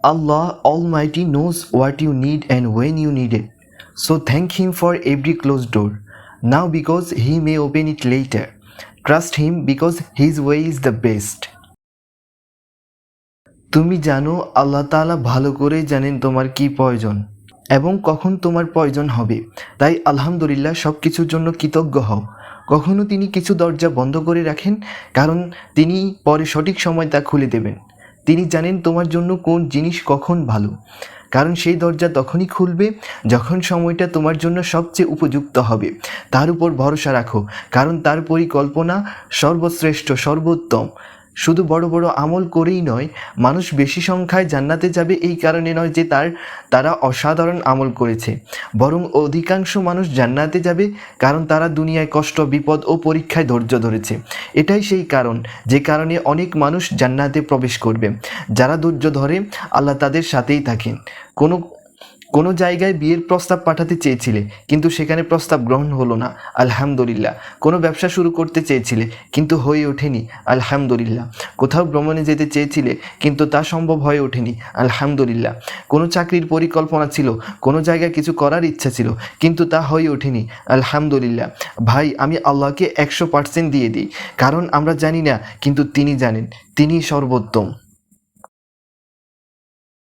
Allah Almighty knows what you need and when you need it. So thank Him for every closed door. Now because He may open it later. Trust Him because His way is the best. তুমি জানো আল্লাহ তাআলা ভালো করেই জানেন তোমার কি প্রয়োজন এবং কখন তোমার প্রয়োজন হবে। তাই আলহামদুলিল্লাহ সব কিছুর জন্য কৃতজ্ঞ হও। কখনো তিনি কিছু দরজা বন্ধ করে রাখেন, কারণ তিনি পরে সঠিক সময় তা খুলে দেবেন। তিনি জানেন তোমার জন্য কোন জিনিস কখন ভালো, কারণ সেই দরজা তখনই খুলবে যখন সময়টা তোমার জন্য সবচেয়ে উপযুক্ত হবে। তার উপর ভরসা রাখো, কারণ তার পরিকল্পনা সর্বশ্রেষ্ঠ, সর্বোত্তম। শুধু বড় বড় আমল করেই নয়, মানুষ বেশি সংখ্যায় জান্নাতে যাবে এই কারণে নয় যে তারা অসাধারণ আমল করেছে, বরং অধিকাংশ মানুষ জান্নাতে যাবে কারণ তারা দুনিয়ায় কষ্ট, বিপদ ও পরীক্ষায় ধৈর্য ধরেছে। এটাই সেই কারণ যে কারণে অনেক মানুষ জান্নাতে প্রবেশ করবে। যারা ধৈর্য ধরে আল্লাহ তাদের সাথেই থাকেন। কোনো জায়গায় বিয়ের প্রস্তাব পাঠাতে চেয়েছিলে কিন্তু সেখানে প্রস্তাব গ্রহণ হলো না, আলহামদুলিল্লাহ। কোনো ব্যবসা শুরু করতে চেয়েছিলে কিন্তু হয়ে ওঠেনি, আলহামদুলিল্লাহ। কোথাও ভ্রমণে যেতে চেয়েছিলে কিন্তু তা সম্ভব হয়ে ওঠেনি, আলহামদুলিল্লাহ। কোনো চাকরির পরিকল্পনা ছিল, কোনো জায়গায় কিছু করার ইচ্ছা ছিল কিন্তু তা হয়ে ওঠেনি, আলহামদুলিল্লাহ। ভাই, আমি আল্লাহকে 100% দিয়ে দিই, কারণ আমরা জানি না কিন্তু তিনি জানেন, তিনিই সর্বোত্তম।